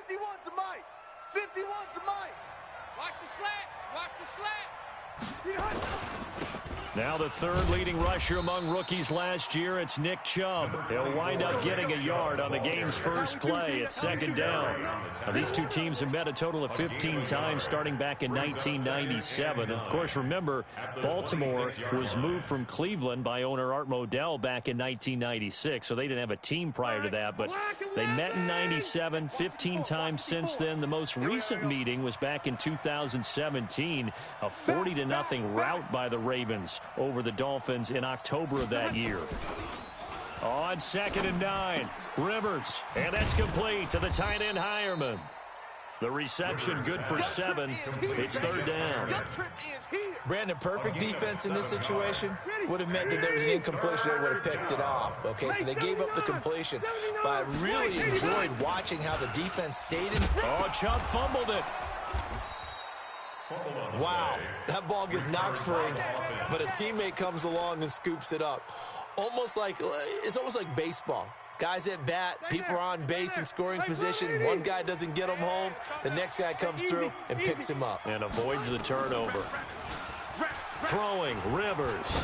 51's the mic. 51's the mic. Watch the slats. Watch the slats. Now the third leading rusher among rookies last year, it's Nick Chubb. He'll wind up getting a yard on the game's first play at second down. Now, these two teams have met a total of 15 times starting back in 1997. And of course, remember, Baltimore was moved from Cleveland by owner Art Modell back in 1996, so they didn't have a team prior to that. But they met in 97, 15 times since then. The most recent meeting was back in 2017, a 40-0 rout by the Ravens over the Dolphins in October of that year. On 2nd and 9, Rivers, and that's complete to the tight end Hireman. The reception good for 7. It's third down. Brandon, perfect defense in this situation would have meant that there was an incompletion that would have picked it off. Okay, so they gave up the completion. But I really enjoyed watching how the defense stayed in. Oh, Chubb fumbled it. Wow, that ball gets knocked free, but a teammate comes along and scoops it up. It's almost like baseball. Guys at bat, people are on base in scoring position. One guy doesn't get him home. The next guy comes through and picks him up. And avoids the turnover. Throwing, Rivers.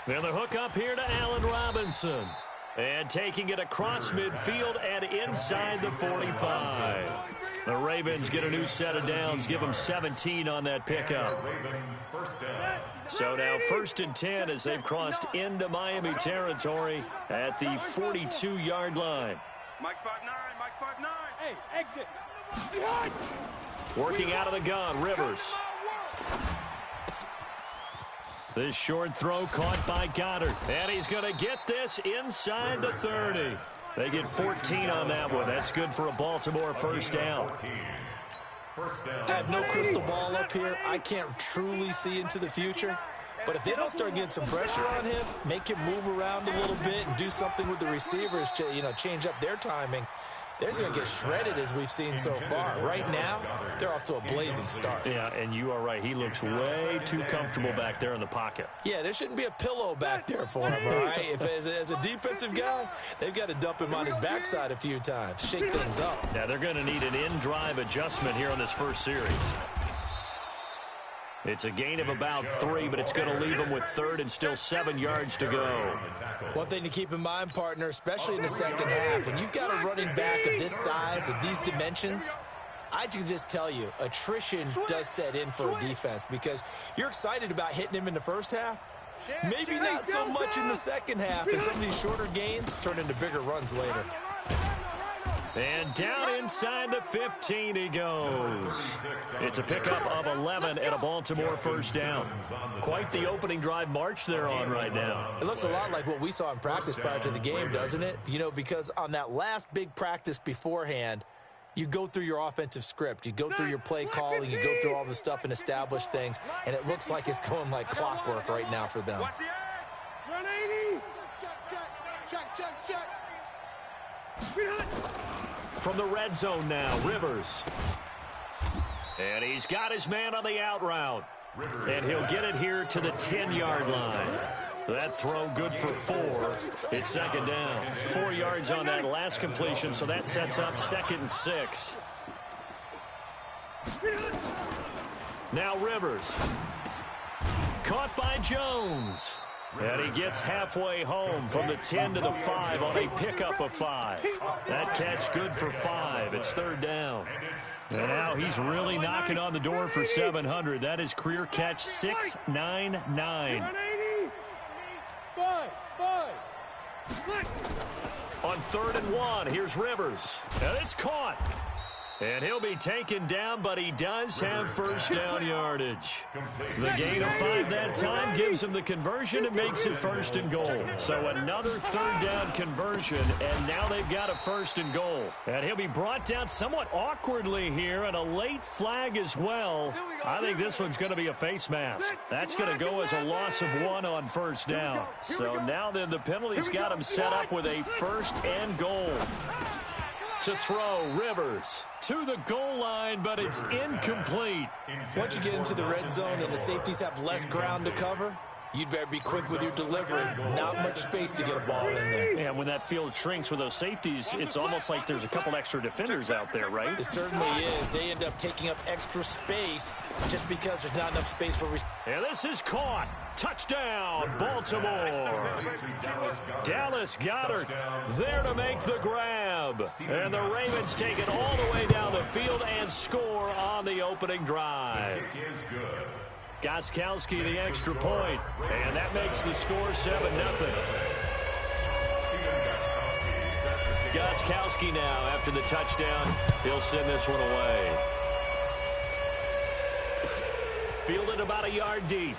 And the hook up here to Allen Robinson. And taking it across midfield and inside the 45. The Ravens get a new set of downs, give them 17 on that pickup. So now 1st and 10 as they've crossed into Miami territory at the 42-yard line. Mike 5'9", Mike 5'9". Hey, exit. Working out of the gun, Rivers. This short throw caught by Goddard. And he's going to get this inside the 30. They get 14 on that one. That's good for a Baltimore first down. I have no crystal ball up here. I can't truly see into the future. But if they don't start getting some pressure on him, make him move around a little bit and do something with the receivers to, change up their timing, they're going to get shredded as we've seen so far. Right now, they're off to a blazing start. Yeah, and you are right. He looks way too comfortable back there in the pocket. Yeah, there shouldn't be a pillow back there for him, all right? If as a defensive guy, they've got to dump him on his backside a few times, shake things up. Yeah, they're going to need an in-drive adjustment here on this first series. It's a gain of about 3, but it's going to leave them with 3rd and still 7 yards to go. One thing to keep in mind, partner, especially in the second half, when you've got a running back of this size, of these dimensions, I can just tell you, attrition does set in for a defense because you're excited about hitting him in the first half. Maybe not so much in the second half, and some of these shorter gains turn into bigger runs later. And down inside the 15 he goes. It's a pickup of 11 and a Baltimore first down. Quite the opening drive march they're on right now. It looks a lot like what we saw in practice prior to the game, doesn't it? Because on that last big practice beforehand, you go through your offensive script. You go through your play calling. You go through all the stuff and establish things. And it looks like it's going like clockwork right now for them. 180. Check. From the red zone now, Rivers. And he's got his man on the out route. And he'll get it here to the 10-yard line. That throw good for 4. It's second down. 4 yards on that last completion, so that sets up 2nd and 6. Now Rivers. Caught by Jones. And he gets halfway home from the 10 to the 5 on a pickup of 5. That catch good for 5. It's third down. And now he's really knocking on the door for 700. That is career catch 699. On 3rd and 1, here's Rivers. And it's caught. And he'll be taken down, but he does have first down yardage. The gain of 5 that time gives him the conversion and makes it 1st and goal. So another 3rd down conversion, and now they've got a 1st and goal. And he'll be brought down somewhat awkwardly here, and a late flag as well. I think this one's going to be a face mask. That's going to go as a loss of 1 on first down. So now then the penalty's got him set up with a 1st and goal. To throw, Rivers to the goal line, but it's incomplete. Once you get into the red zone and the safeties have less ground to cover, you'd better be quick with your delivery. Not much space to get a ball in there. Yeah, when that field shrinks with those safeties, it's almost like there's a couple extra defenders out there, right? It certainly is. They end up taking up extra space just because there's not enough space for and this is caught. Touchdown, Baltimore. Dallas Goedert there to make the grab. And the Ravens take it all the way down the field and score on the opening drive. Gostkowski the extra point, and that makes the score 7-0. Gostkowski now after the touchdown. He'll send this one away. Fielded about a yard deep.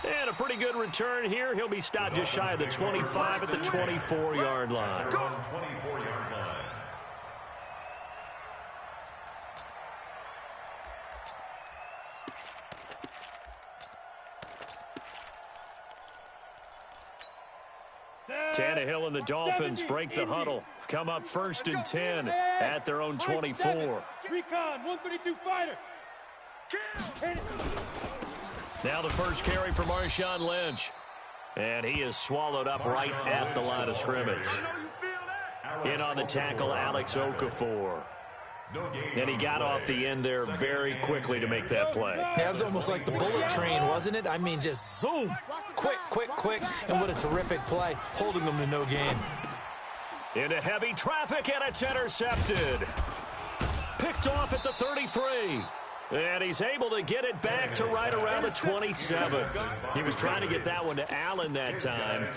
And a pretty good return here. He'll be stopped just shy of the 25 at the 24-yard line. Tannehill and the Dolphins break the huddle. Come up 1st and 10 at their own 24. Recon, 132 fighter. Now the first carry for Marshawn Lynch. And he is swallowed up right at the line of scrimmage. In on the tackle, Alex Okafor. And he got off the end there very quickly to make that play. That was almost like the bullet train, wasn't it? I mean, just zoom. Quick, quick, quick. And what a terrific play, holding them to no gain. Into heavy traffic, and it's intercepted. Picked off at the 33. And he's able to get it back to right around the 27. He was trying to get that one to Allen that time.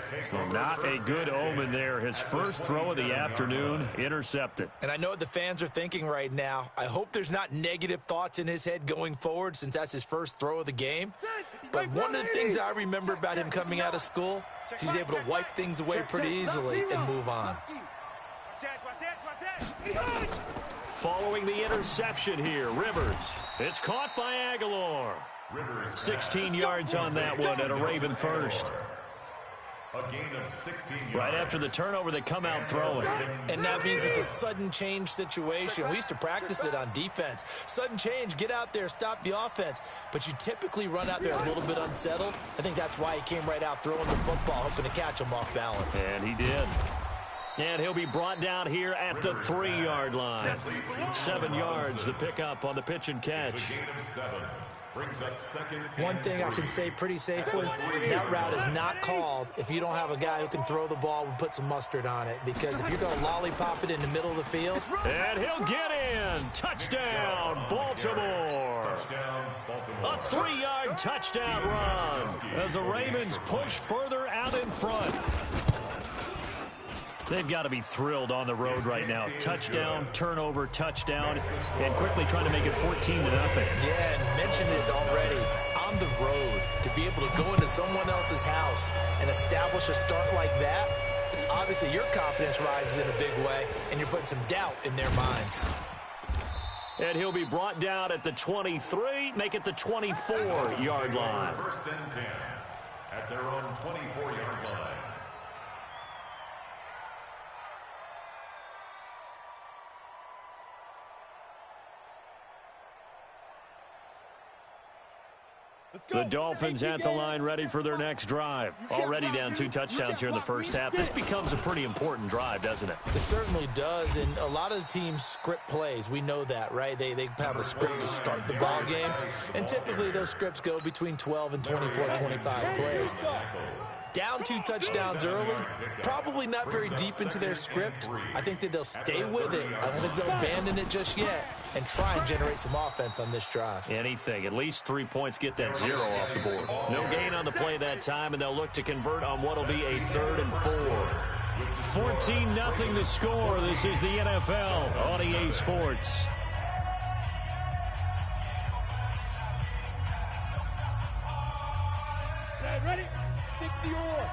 Not a good omen there. His first throw of the afternoon, intercepted. And I know what the fans are thinking right now. I hope there's not negative thoughts in his head going forward since that's his first throw of the game. But one of the things I remember about him coming out of school is he's able to wipe things away pretty easily and move on. Following the interception here, Rivers. It's caught by Aguilar. 16 yards on that one and a Raven first. Right after the turnover, they come out throwing. And that means it's a sudden change situation. We used to practice it on defense. Sudden change, get out there, stop the offense. But you typically run out there a little bit unsettled. I think that's why he came right out throwing the football, hoping to catch him off balance. And he did. And he'll be brought down here at the 3-yard line. 7 yards, the pickup on the pitch and catch. One thing I can say pretty safely, that route is not called if you don't have a guy who can throw the ball and put some mustard on it. Because if you're going to lollipop it in the middle of the field. And he'll get in. Touchdown, Baltimore. A 3-yard touchdown run as the Ravens push further out in front. They've got to be thrilled on the road right now. Touchdown, turnover, touchdown, and quickly trying to make it 14-0. Yeah, and mentioned it already. On the road, to be able to go into someone else's house and establish a start like that, obviously your confidence rises in a big way, and you're putting some doubt in their minds. And he'll be brought down at the 23, make it the 24-yard line. 1st and 10 at their own 24-yard line. The Dolphins at the line ready for their next drive. Already down 2 touchdowns here in the first half. This becomes a pretty important drive, doesn't it? It certainly does, and a lot of the teams script plays. We know that, right? They have a script to start the ball game, and typically those scripts go between 12 and 24, 25 plays. Down 2 touchdowns early, probably not very deep into their script. I think that they'll stay with it. I don't think they'll abandon it just yet and try and generate some offense on this drive. Anything. At least 3 points, get that 0 off the board. No gain on the play that time, and they'll look to convert on what will be a 3rd and 4. 14-0 the score. This is the NFL on EA Sports. Ready? Stick the oar.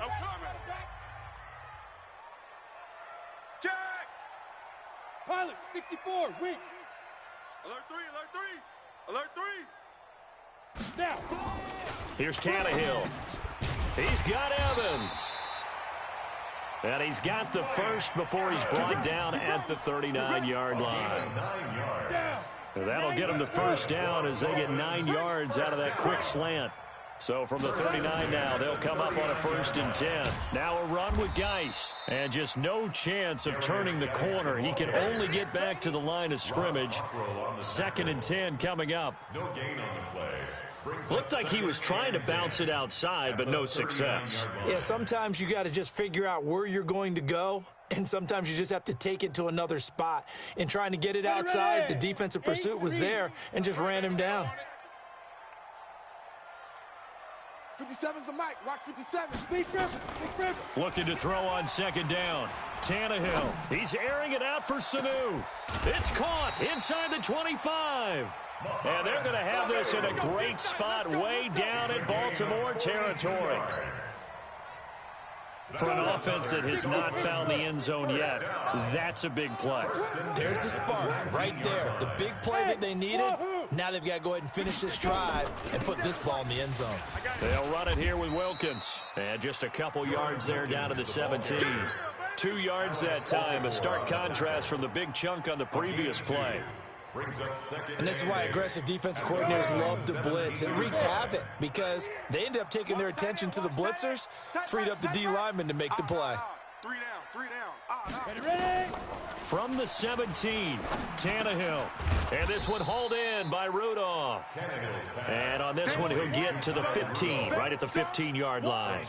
I'm coming. Jack! Pilot, 64, wing. Alert 3. Alert 3. Now. Here's Tannehill. He's got Evans. And he's got the first before he's brought down at the 39-yard line. Down. That'll get them to first down as they get 9 yards out of that quick slant. So from the 39 now, they'll come up on a 1st and 10. Now a run with Geis. And just no chance of turning the corner. He can only get back to the line of scrimmage. 2nd and 10 coming up. No gain on the play. Looked like he was trying to bounce it outside, but no success. Yeah, sometimes you got to just figure out where you're going to go, and sometimes you just have to take it to another spot. In trying to get it outside, the defensive pursuit was there and just ran him down. 57's the mic. Watch 57. Big Ripper. Looking to throw on 2nd down. Tannehill. He's airing it out for Sanu. It's caught inside the 25. And they're going to have this in a great spot way down in Baltimore territory. For an offense that has not found the end zone yet, that's a big play. There's the spark right there. The big play that they needed. Now they've got to go ahead and finish this drive and put this ball in the end zone. They'll run it here with Wilkins. And just a couple yards there down to the 17. 2 yards that time. A stark contrast from the big chunk on the previous play. And this is why aggressive defensive coordinators love to blitz. It wreaks havoc because they ended up taking their attention to the blitzers, freed up the D lineman to make the play. 3 down. Ready? From the 17, Tannehill. And this one hauled in by Rudolph. And on this one, he'll get to the 15, right at the 15-yard line.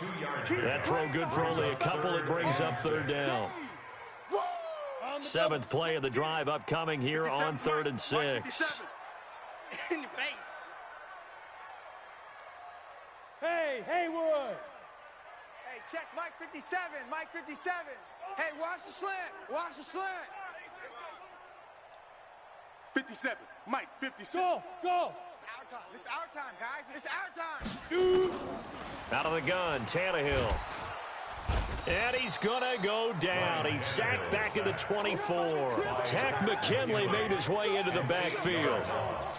That throw good for only a couple. It brings up 3rd down. 7th play of the drive upcoming here on 3rd and 6. In your face. Hey, Haywood. Hey, check Mike 57. Mike 57. Hey, watch the slant. Watch the slant. 57. Mike 57. Go. It's our time. This is our time, guys. It's our time. Shoot. Out of the gun, Tannehill. And he's going to go down. He's sacked back in the 24. Tack McKinley made his way into the backfield.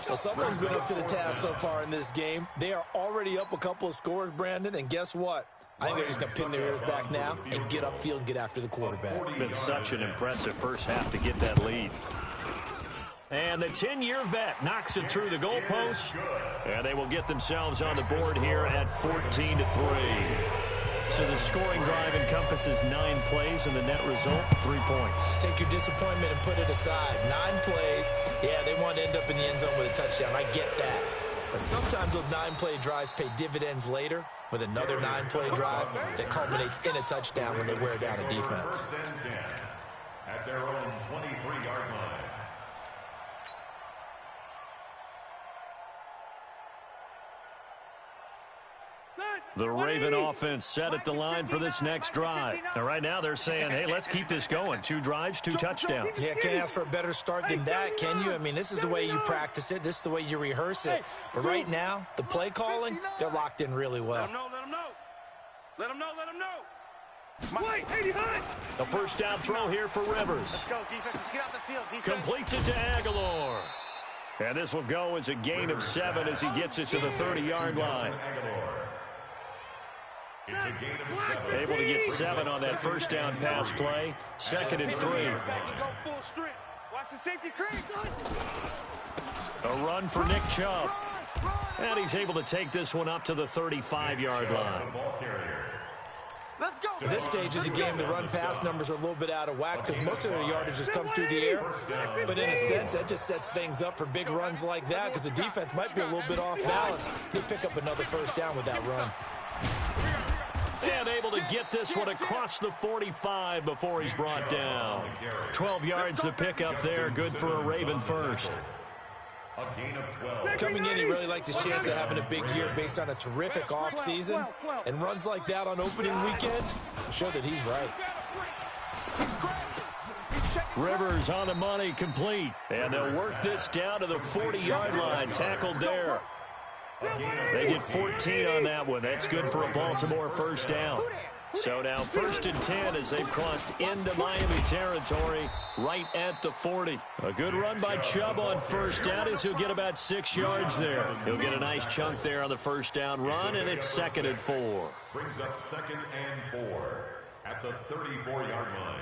Well, someone's been up to the task so far in this game. They are already up a couple of scores, Brandon, and guess what? I think they're just going to pin their ears back now and get upfield and get after the quarterback. Been such an impressive first half to get that lead. And the 10-year vet knocks it through the goalpost. And they will get themselves on the board here at 14-3. So the scoring drive encompasses 9 plays, and the net result, 3 points. Take your disappointment and put it aside. 9 plays. Yeah, they want to end up in the end zone with a touchdown. I get that. But sometimes those 9-play drives pay dividends later with another 9-play drive that culminates in a touchdown when they wear down a defense. At their own 23-yard line. The Raven offense set at the line for this next drive. And right now they're saying, hey, let's keep this going. 2 drives, 2 touchdowns. Yeah, can't ask for a better start than that, can you? I mean, this is the way you practice it. This is the way you rehearse it. But right now, the play calling, they're locked in really well. Let them know. Let them know. Wait, 89. The first down throw here for Rivers. Let's go, defense. Let's get out the field, defense. Completes it to Aguilar. And this will go as a gain of 7 as he gets it to the 30-yard line. It's a gain of 7. Able to get 7 on that first down pass play. 2nd and 3. Go full strength. Watch the safety creep. A run for Nick Chubb. And he's able to take this one up to the 35-yard line. Let's go. At this stage of the game, the run-pass numbers are a little bit out of whack because most of their yardage has come through the air. But in a sense, that just sets things up for big runs like that because the defense might be a little bit off balance. They pick up another first down with that run. And able to get this one across the 45 before he's brought down. 12 yards to pick up there. Good for a Raven first. A gain of 12. Coming in, he really liked his chance of having a big year based on a terrific offseason. And runs like that on opening weekend show that he's right. Rivers on the money, complete. And they'll work this down to the 40-yard line. Tackled there. They get 14 on that one. That's good for a Baltimore first down. So now 1st and 10 as they've crossed into Miami territory right at the 40. A good run by Chubb on first down as he'll get about 6 yards there. He'll get a nice chunk there on the first down run, and it's 2nd and 4. Brings up 2nd and 4 at the 34-yard line.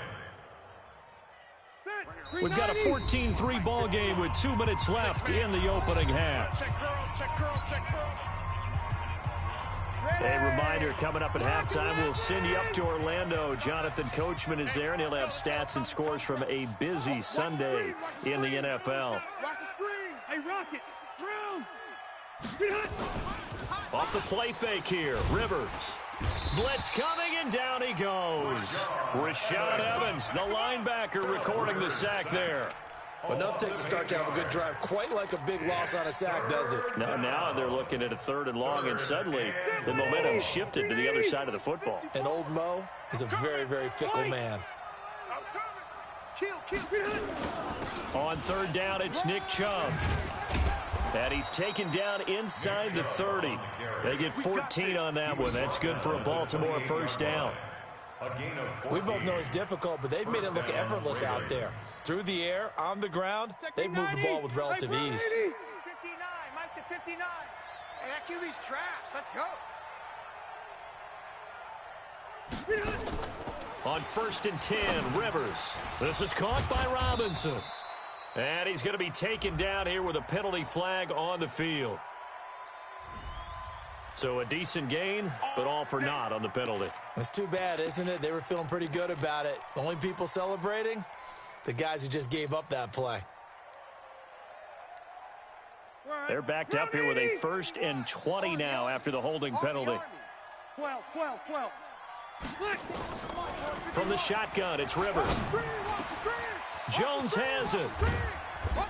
We've got a 14-3 ball game with 2 minutes left in the opening half. Check girls, check girls, check girls. A reminder, coming up at halftime, we'll send you up to Orlando. Jonathan Coachman is there, and he'll have stats and scores from a busy Sunday in the NFL. Watch the screen. Hey, Rocket. Off the play fake here, Rivers. Blitz coming, and down he goes. Rashaan Evans, the linebacker, recording the sack there. Well, enough takes to start to have a good drive. Quite like a big loss on a sack, does it? Now they're looking at a 3rd and long, and suddenly the momentum shifted to the other side of the football. And old Mo is a very, very fickle man. Kill. On 3rd down, it's Nick Chubb. And he's taken down inside the 30. They get 14 on that one. That's good for a Baltimore 1st down. We both know it's difficult, but they've made it look effortless out there. Through the air, on the ground, they've moved the ball with relative ease. 59, Mike to 59. Hey, that QB's trash. Let's go. On 1st and 10, Rivers. This is caught by Robinson. And he's going to be taken down here with a penalty flag on the field. So a decent gain, but all for naught on the penalty. It's too bad, isn't it? They were feeling pretty good about it. The only people celebrating? The guys who just gave up that play. They're backed up here with a 1st and 20 now after the holding penalty. 12. From the shotgun, it's Rivers. Jones has it.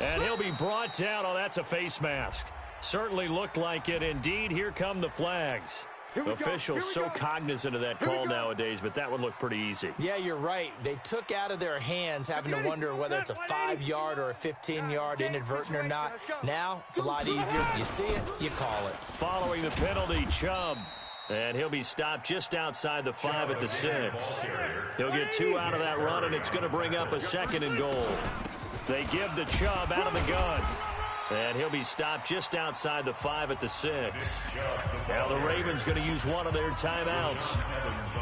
And he'll be brought down. Oh, that's a face mask. Certainly looked like it. Indeed, here come the flags. Officials so cognizant of that call nowadays, but that one looked pretty easy. Yeah, you're right. They took out of their hands having to wonder whether it's a 5-yard or a 15-yard inadvertent or not. Now, it's a lot easier. You see it, you call it. Following the penalty, Chubb. And he'll be stopped just outside the 5 at the 6. He'll get 2 out of that run, and it's going to bring up a 2nd and goal. They give to Chubb out of the gun. And he'll be stopped just outside the 5 at the 6. Now the Ravens going to use one of their timeouts,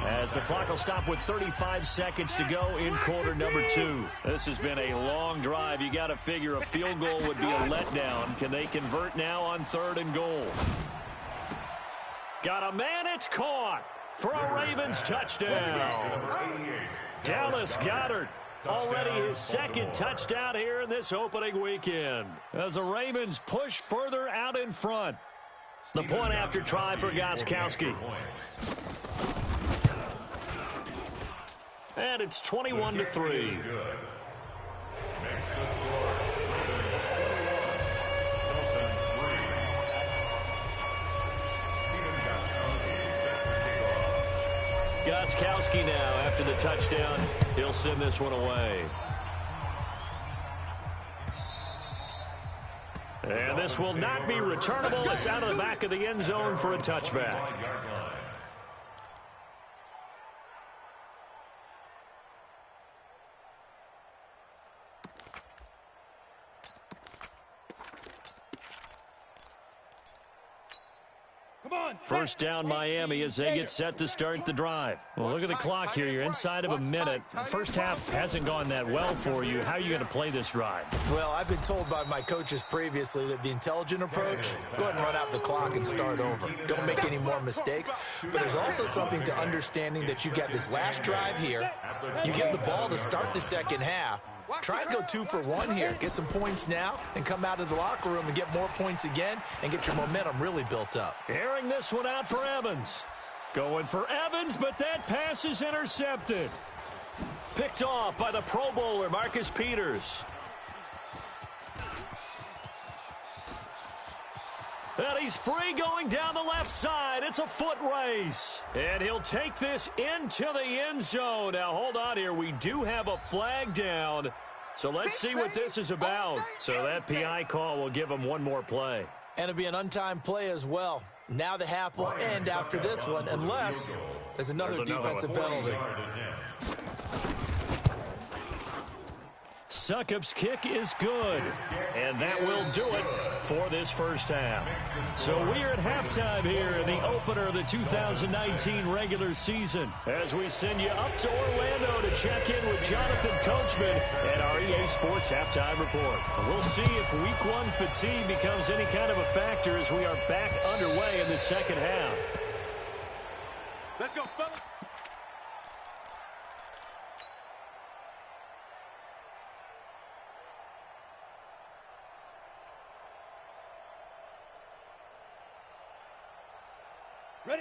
as the clock will stop with 35 seconds to go in quarter number 2. This has been a long drive. You got to figure a field goal would be a letdown. Can they convert now on 3rd and goal? Got a man, it's caught for a Ravens touchdown. Dallas Goedert. Already his 2nd touchdown here in this opening weekend, as the Ravens push further out in front. The point after try for Gostkowski. And it's 21-3. Gostkowski now, after the touchdown, he'll send this one away. And this will not be returnable. It's out of the back of the end zone for a touchback. First down, Miami, as they get set to start the drive. Well, look at the clock here. You're inside of a minute. First half hasn't gone that well for you. How are you going to play this drive? Well, I've been told by my coaches previously that the intelligent approach, go ahead and run out the clock and start over. Don't make any more mistakes. But there's also something to understanding that you got this last drive here. You get the ball to start the second half. Try and go 2 for 1 here. Get some points now and come out of the locker room and get more points again and get your momentum really built up. Airing this one out for Evans. Going for Evans, but that pass is intercepted. Picked off by the Pro Bowler, Marcus Peters. And he's free going down the left side. It's a foot race. And he'll take this into the end zone. Now, hold on here. We do have a flag down. So let's see what this is about. So that PI call will give him one more play. And it'll be an untimed play as well. Now the half will end after this one, unless there's another defensive penalty. Succop's kick is good. And that will do it for this first half. So we're at halftime here in the opener of the 2019 regular season as we send you up to Orlando to check in with Jonathan Coachman and our EA Sports Halftime Report. We'll see if Week 1 fatigue becomes any kind of a factor as we are back underway in the second half. Let's go, fellas.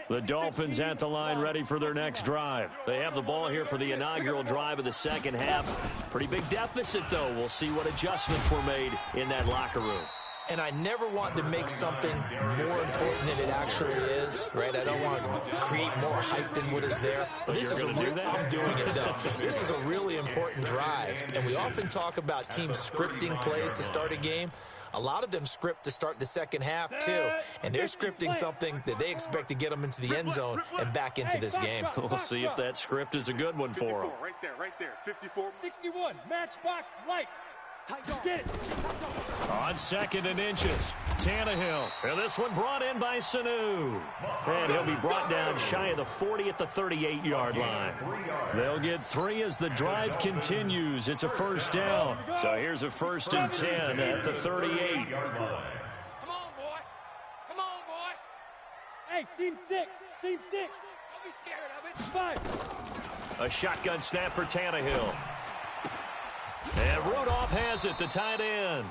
The Dolphins at the line ready for their next drive. They have the ball here for the inaugural drive of the second half. Pretty big deficit, though. We'll see what adjustments were made in that locker room. And I never want to make something more important than it actually is, right? I don't want to create more hype than what is there. But this is I'm doing it, though. This is a really important drive. And we often talk about teams scripting plays to start a game. A lot of them script to start the second half, too. And they're scripting something that they expect to get them into the end zone and back into this game. We'll see if that script is a good one for them. Right there. 54. 61, matchbox lights. Get it. On 2nd and inches, Tannehill. And this one brought in by Sanu. And he'll be brought down shy of the 40 at the 38-yard line. They'll get 3 as the drive continues. It's a first down. So here's a 1st and 10 at the 38. Come on, boy. Come on, boy. Hey, seam 6. Seam 6. Don't be scared of it. 5. A shotgun snap for Tannehill. And Rudolph has it, the tight end.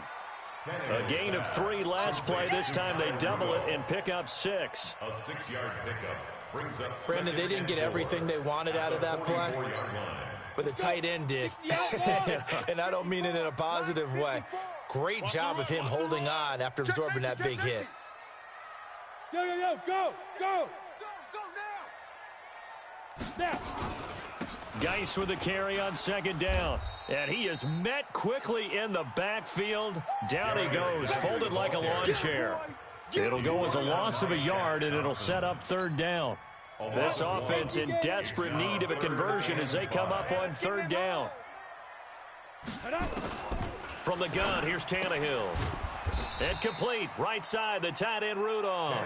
A gain of 3 last play. This time they double it and pick up 6. A 6-yard pickup brings up Brandon, they didn't get everything they wanted out of that play, but the tight end did. And I don't mean it in a positive way. Great job of him holding on after absorbing that big hit. Yo, go. Go now. Now. Geis with the carry on 2nd down. And he is met quickly in the backfield. Down he goes, folded like a lawn chair. It'll go as a loss of a yard, and it'll set up 3rd down. This offense in desperate need of a conversion as they come up on 3rd down. From the gun, here's Tannehill. And complete, right side, the tight end Rudolph.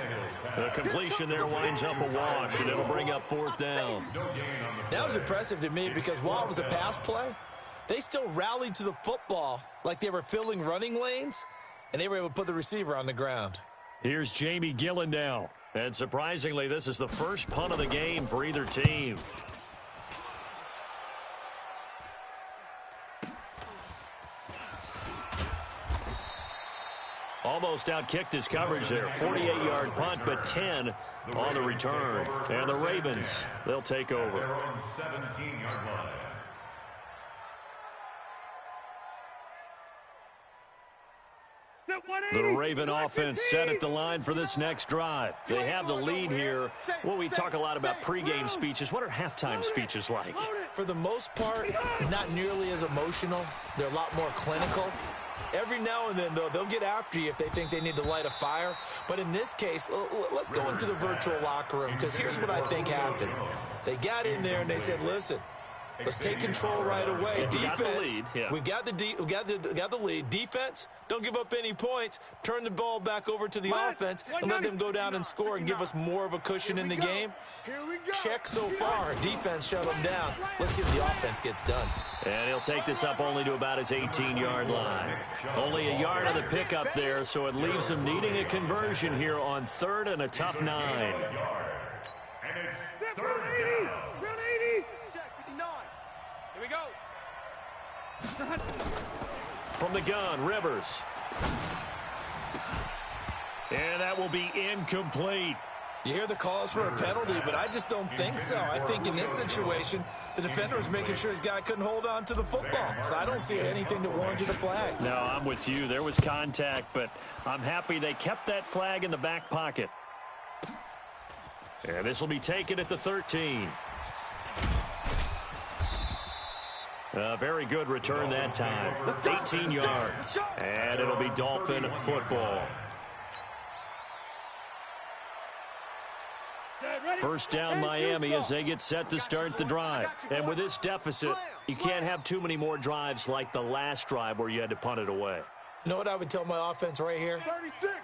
The completion there winds up a wash, and it'll bring up 4th down. That was impressive to me because while it was a pass play, they still rallied to the football like they were filling running lanes, and they were able to put the receiver on the ground. Here's Jamie Gillen now. And surprisingly, this is the first punt of the game for either team. Almost outkicked his coverage there. 48-yard punt, but 10 on the return. And the Ravens, they'll take over. They're on 17-yard line. The Raven offense set at the line for this next drive. They have the lead here. Well, we talk a lot about pregame speeches. What are halftime speeches like? For the most part, not nearly as emotional. They're a lot more clinical. Every now and then, though, they'll get after you if they think they need to light a fire. But in this case, let's go into the virtual locker room, because here's what I think happened. They got in there and they said, listen, let's take control right away. Defense, we've got the lead. Defense, don't give up any points. Turn the ball back over to the offense and let them go down and score and give us more of a cushion in the game. Check so far. Defense shut them down. Let's see if the offense gets done. And he'll take this up only to about his 18-yard line. Only a yard of the pickup there, so it leaves them needing a conversion here on 3rd and a tough 9. And it's 3rd down. Round 80. Check 59. Here we go. From the gun, Rivers. And that will be incomplete. You hear the calls for a penalty, but I just don't think so. I think in this situation, the defender was making sure his guy couldn't hold on to the football. So I don't see anything that warranted a flag. No, I'm with you. There was contact, but I'm happy they kept that flag in the back pocket. And this will be taken at the 13. A very good return that time. 18 yards. And it'll be Dolphin football. First down Miami as they get set to start the drive. And with this deficit, you can't have too many more drives like the last drive where you had to punt it away. You know what I would tell my offense right here?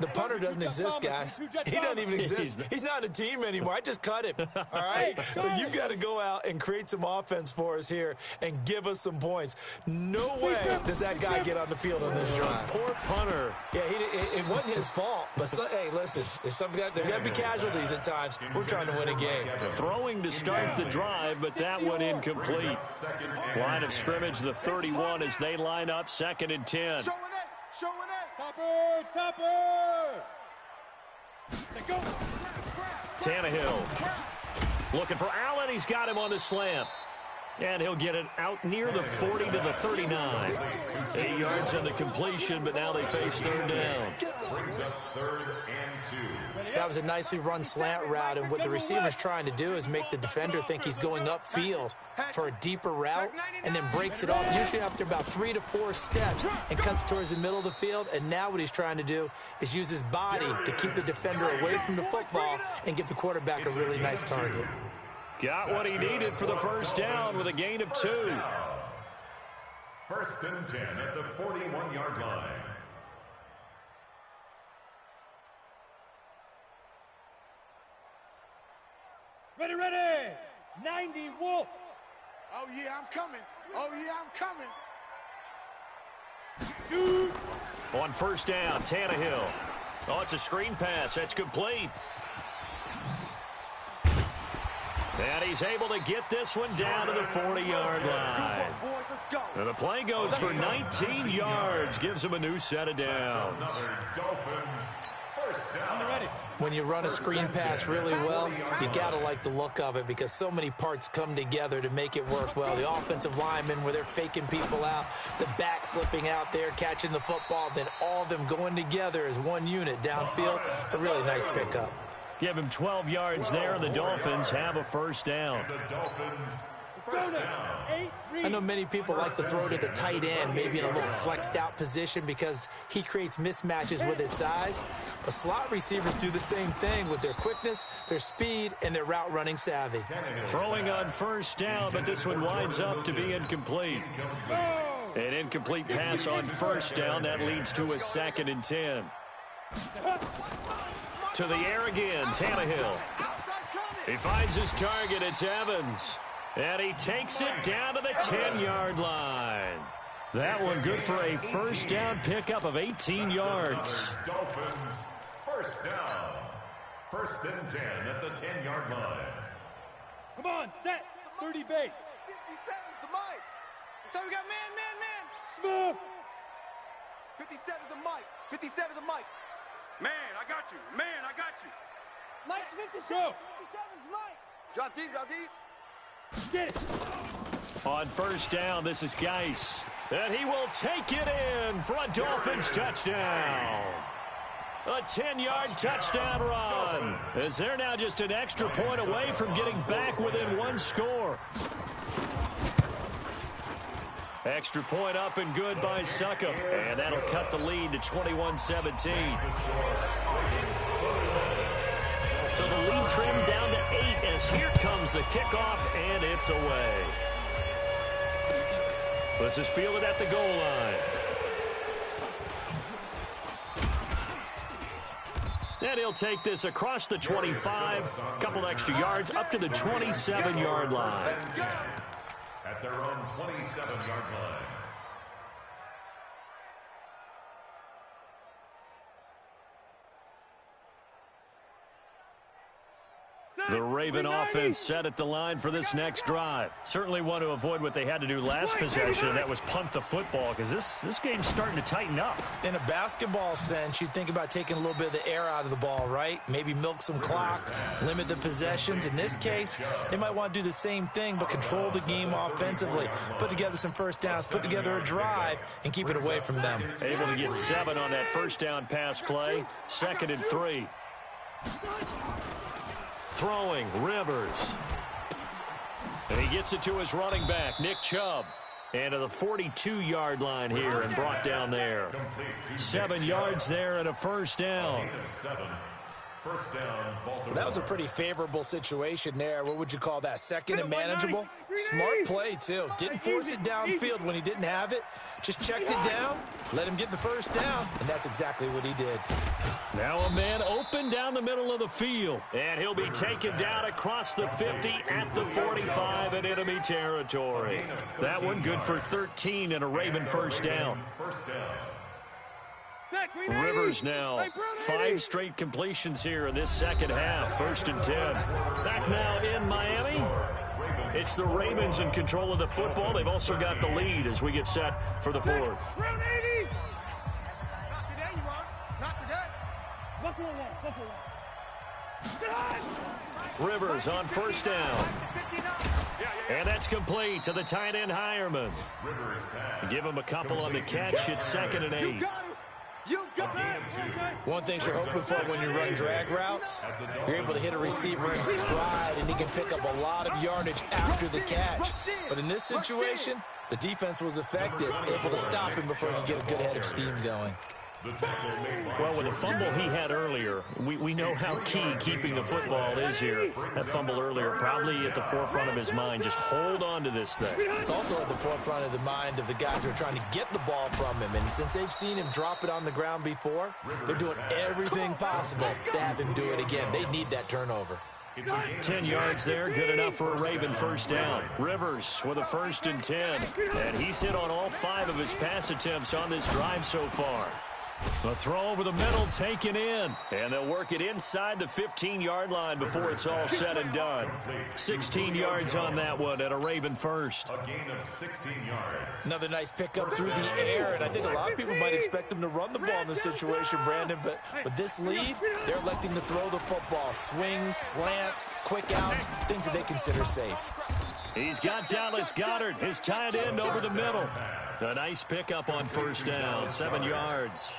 The punter doesn't exist, guys. He doesn't even exist. He's not a team anymore. I just cut him, all right? So you've got to go out and create some offense for us here and give us some points. No way does that guy get on the field on this drive. Poor punter. Yeah, it wasn't his fault. But, hey, listen, there got to be casualties at times. We're trying to win a game. Throwing to start the drive, but that one incomplete. Line of scrimmage, the 31 as they line up, 2nd and 10. Topper! Go. Tannehill looking for Allen. He's got him on the slant. And he'll get it out near the 40 to the 39. 8 yards on the completion, but now they face 3rd down. Brings up 3rd and 2. That was a nicely run slant route, and what the receiver's trying to do is make the defender think he's going upfield for a deeper route and then breaks it off, usually after about 3 to 4 steps, and cuts towards the middle of the field. And now what he's trying to do is use his body to keep the defender away from the football and give the quarterback a really nice target. Got what he needed for the first down with a gain of 2. 1st and 10 at the 41-yard line. Ready. 90 Wolf. Oh, yeah, I'm coming. Shoot. On first down, Tannehill. Oh, it's a screen pass. That's complete. And he's able to get this one down to the 40-yard line. And the play goes for 19 yards, gives him a new set of downs. When you run a screen pass really well, you got to like the look of it because so many parts come together to make it work well. The offensive linemen, where they're faking people out, the back slipping out there, catching the football, then all of them going together as one unit downfield. A really nice pickup. Give him 12 yards there, and the Dolphins have a first down. I know many people like to throw to the tight end, maybe in a little flexed out position because he creates mismatches with his size. But slot receivers do the same thing with their quickness, their speed, and their route running savvy. Throwing on first down, but this one winds up to be incomplete. An incomplete pass on first down. That leads to a 2nd and 10. To the air again, Tannehill. He finds his target. It's Evans. And he takes it down to the 10-yard line. That one good for a first down pickup of 18 yards. Dolphins, first down. 1st and 10 at the 10-yard line. Come on, set. 30 base. 57's the mic. So we got man. Smooth. 57's the mic. 57's the mic. Man, I got you. Mike's 57. 57's Mike. Drop deep. Get it. On first down, this is Geis. And he will take it in for a Dolphins touchdown. A 10-yard touchdown run. As they're now just an extra point away from getting back within 1 score. Extra point up and good by Succop. And that'll cut the lead to 21-17. So the lead trimmed down to 8 as here comes the kickoff, and it's away. This is fielded at the goal line. And he'll take this across the 25, a couple extra yards up to the 27-yard line. At their own 27-yard line. The Raven offense set at the line for this next drive. Certainly want to avoid what they had to do last possession, and that was punt the football, because this game's starting to tighten up. In a basketball sense, you think about taking a little bit of the air out of the ball, right? Maybe milk some clock, limit the possessions. In this case, they might want to do the same thing, but control the game offensively. Put together some first downs, put together a drive, and keep it away from them. Able to get 7 on that first down pass play. 2nd and 3. Throwing, Rivers. And he gets it to his running back, Nick Chubb. And to the 42-yard line here and brought down there. 7 yards there and a first down. First down, Baltimore. Well, that was a pretty favorable situation there. What would you call that? Second and manageable? Smart play, too. Didn't force it downfield when he didn't have it. Just checked it down, let him get the first down, and that's exactly what he did. Now a man open down the middle of the field, and he'll be taken down across the 50 at the 45 in enemy territory. That one good for 13 and a Raven first down. Rivers now, 5 straight completions here in this second half, 1st and 10. Back now in Miami. It's the Ravens in control of the football. They've also got the lead as we get set for the 4th. Not today, you won't. Not today. Rivers on first down. And that's complete to the tight end, Hireman. Give him a couple on the catch. It's 2nd and 8. You got it. One thing you're hoping for when you run drag routes, you're able to hit a receiver in stride, and he can pick up a lot of yardage after the catch. But in this situation, the defense was effective, able to stop him before he could get a good head of steam going. Well, with the fumble he had earlier, we know how key keeping the football is here. That fumble earlier probably at the forefront of his mind. Just hold on to this thing. It's also at the forefront of the mind of the guys who are trying to get the ball from him. And since they've seen him drop it on the ground before, they're doing everything possible to have him do it again. They need that turnover. 10 yards there, good enough for a Raven first down. Rivers with a 1st and 10. And he's hit on all 5 of his pass attempts on this drive so far. The throw over the middle taken in, and they'll work it inside the 15-yard line before it's all said and done. 16 yards on that one and a Raven first. A gain of 16 yards. Another nice pickup through the air, and I think a lot of people might expect them to run the ball in this situation, Brandon, but with this lead, they're electing to throw the football. Swings, slants, quick outs, things that they consider safe. He's got Dallas Goedert, his tight end, over the middle. A nice pickup on first down, 7 yards.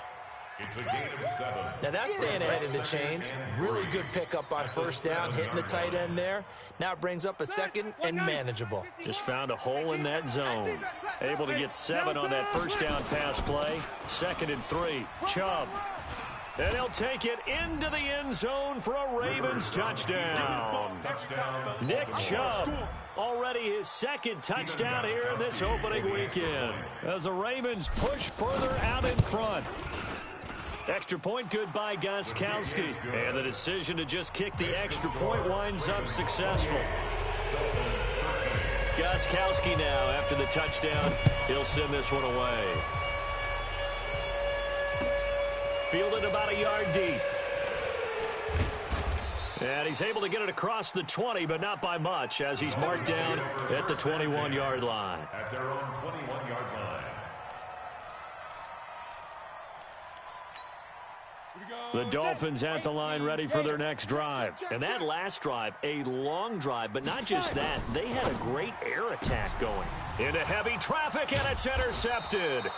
It's a gain of 7. Now that's staying ahead of the chains. Really good pickup on first down, hitting the tight end there. Now it brings up a 2nd and manageable. Just found a hole in that zone. Able to get 7 on that first down pass play. 2nd and 3. Chubb. And he'll take it into the end zone for a Ravens touchdown. Nick Chubb, already his 2nd touchdown here in this opening weekend, as the Ravens push further out in front. Extra point good by Gostkowski. And the decision to just kick the extra point winds up successful. Gostkowski now, after the touchdown, he'll send this one away. Fielded about a yard deep. And he's able to get it across the 20, but not by much, as he's marked down at the 21-yard line. At their own 21-yard line. The Dolphins at the line ready for their next drive. And that last drive, a long drive, but not just that. They had a great air attack going. Into heavy traffic, and it's intercepted.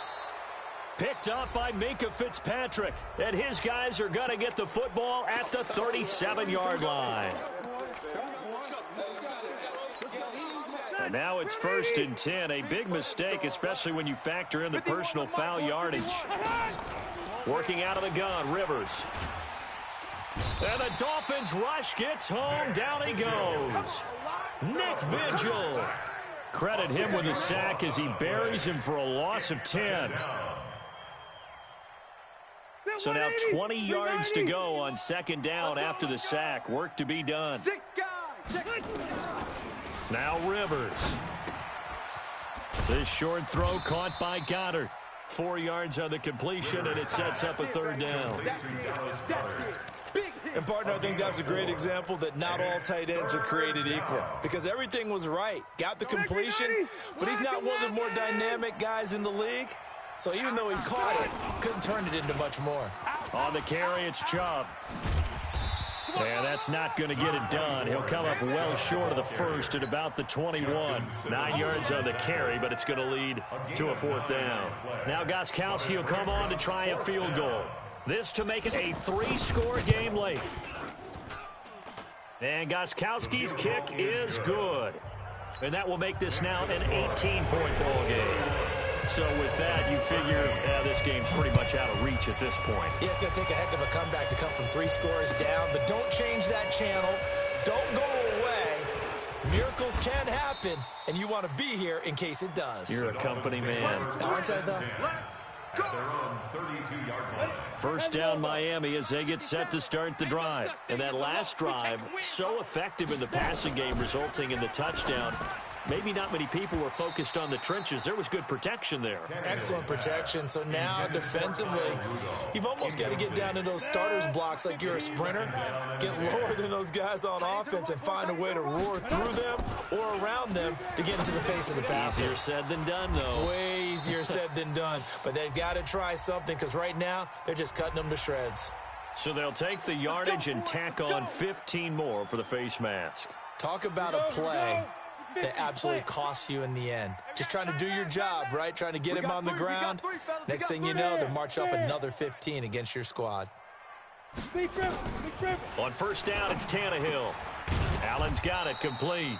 Picked up by Minkah Fitzpatrick. And his guys are going to get the football at the 37-yard line. And now it's 1st and 10. A big mistake, especially when you factor in the personal foul yardage. Working out of the gun, Rivers. And the Dolphins rush gets home. Down he goes. Nick Vigil. Credit him with a sack as he buries him for a loss of 10. So now 20 yards to go on 2nd down after the sack. Work to be done. Now Rivers. This short throw caught by Goddard. 4 yards on the completion, and it sets up a 3rd down. And, partner, I think that's a great example that not all tight ends are created equal, because everything was right. Got the completion, but he's not one of the more dynamic guys in the league. So even though he caught it, couldn't turn it into much more. On the carry, it's Chubb. And that's not going to get it done. He'll come up well short of the first at about the 21. 9 yards on the carry, but it's going to lead to a 4th down. Now Gostkowski will come on to try a field goal. This to make it a 3-score game late. And Gostkowski's kick is good. And that will make this now an 18-point ball game. So with that, you figure this game's pretty much out of reach at this point. Yeah, it's going to take a heck of a comeback to come from 3 scores down, but don't change that channel. Don't go away. Miracles can happen, and you want to be here in case it does. You're a company man. Aren't I, though? At their own 32-yard line. First down, Miami, as they get set to start the drive. And that last drive, so effective in the passing game, resulting in the touchdown. Maybe not many people were focused on the trenches. There was good protection there. Excellent protection. So now, defensively, you've almost got to get down in those starters blocks like you're a sprinter. Get lower than those guys on offense and find a way to roar through them or around them to get into the face of the passer. Easier said than done, though. Way easier said than done. But they've got to try something because right now, they're just cutting them to shreds. So they'll take the yardage and tack on 15 more for the face mask. Talk about a play that absolutely costs you in the end. Just trying to do your job, right? Trying to get him on the ground. Next thing you know, they're marching off another 15 against your squad. On first down, it's Tannehill. Allen's got it complete.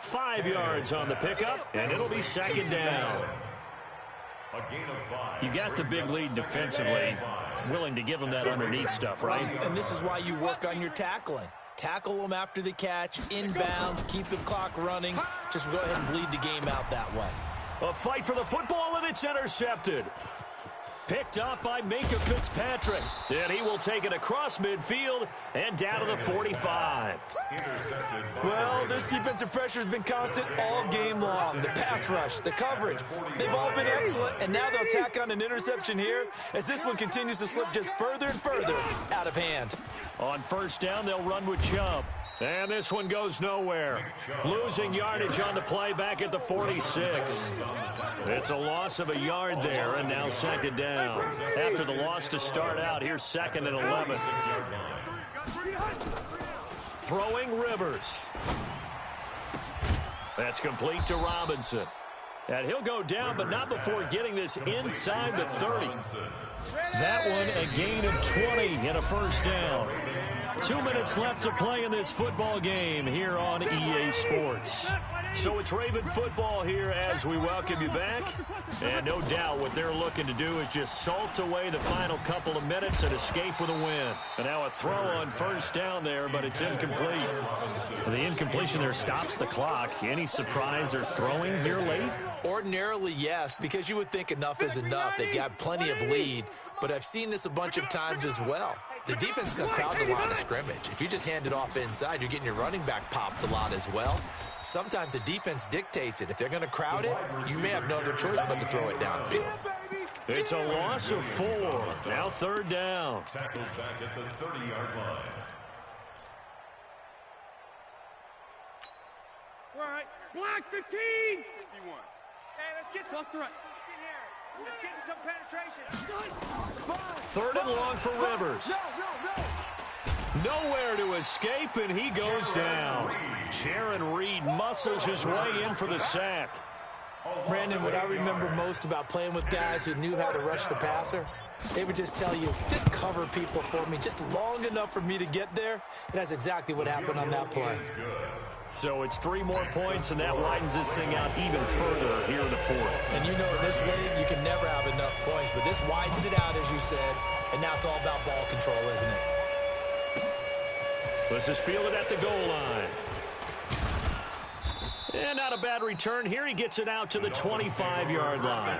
5 yards on the pickup, and it'll be second down. You got the big lead defensively. Willing to give them that underneath stuff, right? And this is why you work on your tackling. Tackle them after the catch, inbounds, keep the clock running. Just go ahead and bleed the game out that way. A fight for the football, and it's intercepted. Picked up by Minka Fitzpatrick. And he will take it across midfield and down to the 45. Well, this defensive pressure has been constant all game long. The pass rush, the coverage, they've all been excellent. And now they'll tack on an interception here as this one continues to slip just further and further out of hand. On first down, they'll run with Chubb. And this one goes nowhere. Losing yardage on the play back at the 46. It's a loss of a yard there, and now second down. After the loss to start out, here's second and 11. Throwing Rivers. That's complete to Robinson. And he'll go down, but not before getting this inside the 30. That one, a gain of 20 and a first down. 2 minutes left to play in this football game here on EA Sports. So it's Raven football here as we welcome you back. And no doubt what they're looking to do is just salt away the final couple of minutes and escape with a win. And now a throw on first down there, but it's incomplete. The incompletion there stops the clock. Any surprise they're throwing here late? Ordinarily, yes, because you would think enough is enough. They've got plenty of lead, but I've seen this a bunch of times as well. The defense is going to crowd the line of scrimmage. If you just hand it off inside, you're getting your running back popped a lot as well. Sometimes the defense dictates it. If they're going to crowd it, you may have no other choice but to throw it downfield. It's a loss of 4. Now third down. Tackled back at the 30-yard line. All right, block 15. 51. Hey, let's get some Right. Let's get some penetration. Third and long for Rivers. Nowhere to escape, and he goes down. Jaron Reed muscles his way in for the sack. Brandon, what I remember most about playing with guys who knew how to rush the passer, they would just tell you, just cover people for me, just long enough for me to get there. And that's exactly what happened on that play. So it's 3 more points, and that widens this thing out even further here in the fourth. And you know in this league, you can never have enough points, but this widens it out, as you said, and now it's all about ball control, isn't it? This is fielded at the goal line. And not a bad return here. He gets it out to the 25-yard line.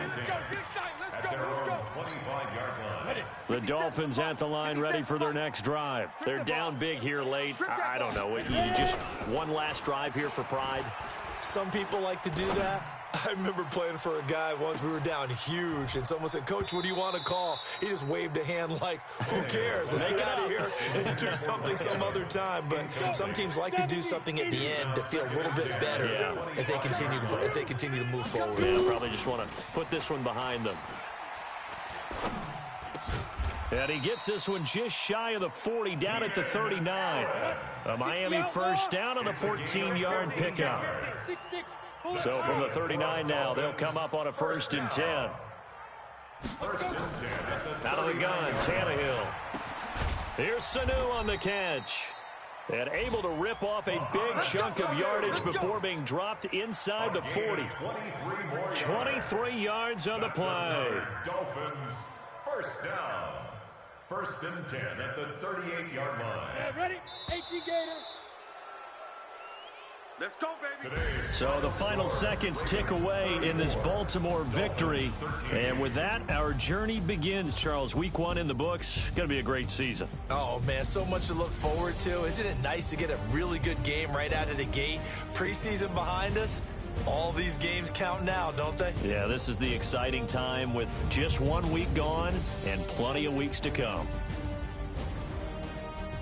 At their own 25-yard line. The Dolphins at the line ready for their next drive. They're down big here late. I don't know. You just one last drive here for pride? Some people like to do that. I remember playing for a guy once. We were down huge, and someone said, "Coach, what do you want to call?" He just waved a hand like, "Who cares? Let's get out of here and do something some other time." But some teams like to do something at the end to feel a little bit better as they continue to move forward. Yeah, probably just want to put this one behind them. And he gets this one just shy of the 40, down at the 39. A Miami first down on a 14-yard pickup. So from the 39 now, they'll come up on a 1st and 10. Out of the gun, Tannehill. Here's Sanu on the catch. And able to rip off a big chunk of yardage before being dropped inside the 40. 23 yards on the play. Dolphins, first down. 1st and 10 at the 38-yard line. Ready? 18 Gator. Let's go, baby. So the final seconds tick away in this Baltimore victory. And with that, our journey begins, Charles. Week 1 in the books. Going to be a great season. Oh, man, so much to look forward to. Isn't it nice to get a really good game right out of the gate? Preseason behind us. All these games count now, don't they? Yeah, this is the exciting time with just 1 week gone and plenty of weeks to come.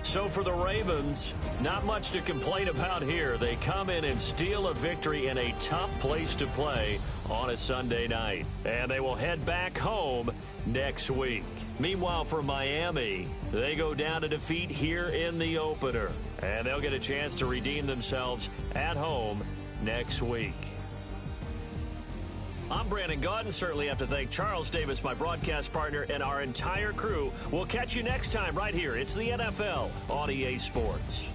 So for the Ravens, not much to complain about here. They come in and steal a victory in a tough place to play on a Sunday night. And they will head back home next week. Meanwhile, for Miami, they go down to defeat here in the opener. And they'll get a chance to redeem themselves at home next week. I'm Brandon Gaudin. Certainly have to thank Charles Davis, my broadcast partner, and our entire crew. We'll catch you next time right here. It's the NFL on EA Sports.